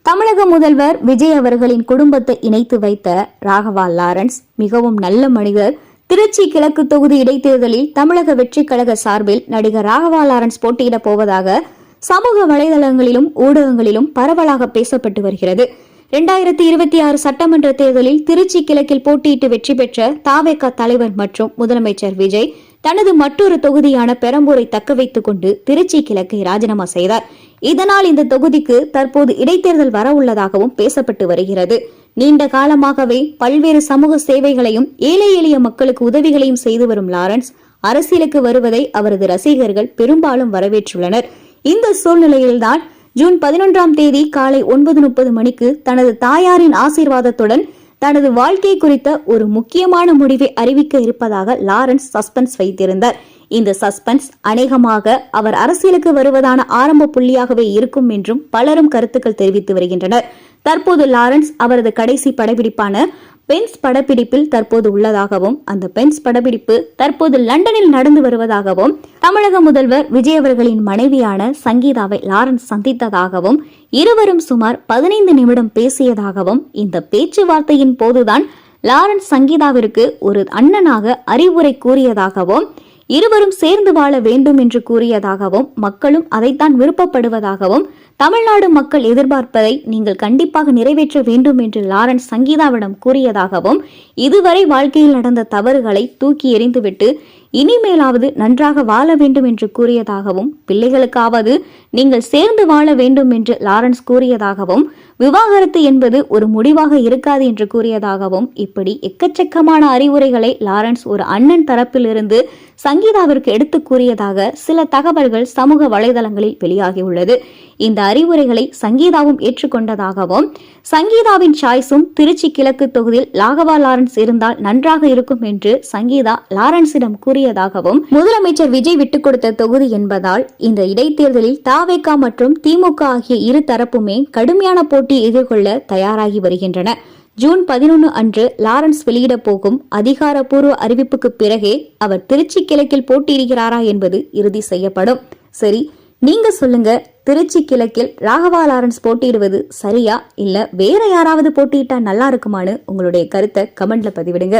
தமிழக முதல்வர் விஜய் அவர்களின் குடும்பத்தை இணைத்து வைத்த ராகவா லாரன்ஸ் மிகவும் நல்ல மனிதர். திருச்சி கிழக்கு தொகுதி இடைத்தேர்தலில் தமிழக வெற்றிக் கழக சார்பில் நடிகர் ராகவா லாரன்ஸ் போட்டியிடப் போவதாக சமூக வலைதளங்களிலும் ஊடகங்களிலும் பரவலாக பேசப்பட்டு வருகிறது. 2026 சட்டமன்ற தேர்தலில் திருச்சி கிழக்கில் போட்டியிட்டு வெற்றி பெற்ற தாவேகா தலைவர் மற்றும் முதலமைச்சர் விஜய் தனது மற்றொரு தொகுதியான பெரம்பூரை தக்க வைத்துக் கொண்டு திருச்சி கிழக்கை ராஜினாமா செய்தார். இதனால் இந்த தொகுதிக்கு தற்போது இடைத்தேர்தல் வர உள்ளதாகவும் பேசப்பட்டு வருகிறது. நீண்ட காலமாகவே பல்வேறு சமூக சேவைகளையும் ஏழை எளிய மக்களுக்கு உதவிகளையும் செய்து வரும் லாரன்ஸ் அரசியலுக்கு வருவதை அவரது ரசிகர்கள் பெரும்பாலும் வரவேற்றுள்ளனர். இந்த சூழ்நிலையில்தான் ஜூன் 11ஆம் தேதி காலை 9:30 மணிக்கு தனது தாயாரின் ஆசீர்வாதத்துடன் தனது வாழ்க்கை குறித்த ஒரு முக்கியமான முடிவை அறிவிக்க இருப்பதாக லாரன்ஸ் சஸ்பென்ஸ் வைத்திருந்தார். இந்த சஸ்பென்ஸ் அநேகமாக அவர் அரசியலுக்கு வருவதான ஆரம்ப புள்ளியாகவே இருக்கும் என்றும் பலரும் கருத்துக்கள் தெரிவித்து வருகின்றனர். தற்போது லாரன்ஸ் அவரது கடைசி படப்பிடிப்பான பென்ஸ் படப்பிடிப்பில் தற்போது உள்ளதாகவும் அந்த பென்ஸ் படப்பிடிப்பு தற்போது லண்டனில் நடந்து வருவதாகவும் தமிழக முதல்வர் விஜய் அவர்களின் மனைவியான சங்கீதாவை லாரன்ஸ் சந்தித்ததாகவும் இருவரும் சுமார் 15 நிமிடம் பேசியதாகவும் இந்த பேச்சுவார்த்தையின் போதுதான் லாரன்ஸ் சங்கீதாவிற்கு ஒரு அண்ணனாக அறிவுரை கூறியதாகவும் இருவரும் சேர்ந்து வாழ வேண்டும் என்று கூறியதாகவும் மக்களும் அதைத்தான் விருப்பப்படுவதாகவும் தமிழ்நாடு மக்கள் எதிர்பார்ப்பதை நீங்கள் கண்டிப்பாக நிறைவேற்ற வேண்டும் என்று லாரன்ஸ் சங்கீதாவிடம் கூறியதாகவும் இதுவரை வாழ்க்கையில் நடந்த தவறுகளை தூக்கி எறிந்துவிட்டு இனிமேலாவது நன்றாக வாழ வேண்டும் என்று கூறியதாகவும் பிள்ளைகளுக்காவது நீங்கள் சேர்ந்து வாழ வேண்டும் என்று லாரன்ஸ் கூறியதாகவும் விவாகரத்து என்பது ஒரு முடிவாக இருக்காது என்று கூறியதாகவும் இப்படி எக்கச்சக்கமான அறிவுரைகளை லாரன்ஸ் ஒரு அண்ணன் தரப்பிலிருந்து சங்கீதாவிற்கு எடுத்து கூறியதாக சில தகவல்கள் சமூக வலைதளங்களில் வெளியாகியுள்ளது. இந்த அறிவுரைகளை சங்கீதாவும் ஏற்றுக்கொண்டதாகவும் சங்கீதாவின் சாய்ஸும் திருச்சி கிழக்கு தொகுதியில் ராகவா லாரன்ஸ் இருந்தால் நன்றாக இருக்கும் என்று சங்கீதா லாரன்ஸிடம் கூறியதாகவும் முதலமைச்சர் விஜய் விட்டுக் கொடுத்த தொகுதி என்பதால் இந்த இடைத்தேர்தலில் தாவேகா மற்றும் திமுக ஆகிய இரு தரப்புமே கடுமையான போட்டியை எதிர்கொள்ள தயாராகி வருகின்றன. ஜூன் 11 அன்று லாரன்ஸ் வெளியிட போகும் அதிகாரப்பூர்வ அறிவிப்புக்கு பிறகே அவர் திருச்சி கிழக்கில் போட்டியிடுகிறாரா என்பது இறுதி செய்யப்படும். சரி, நீங்க சொல்லுங்க, திருச்சி கிழக்கில் ராகவா லாரன்ஸ் போட்டியிடுவது சரியா இல்ல வேற யாராவது போட்டியிட்டா நல்லா இருக்குமான்னு உங்களுடைய கருத்தை கமெண்ட்ல பதிவிடுங்க.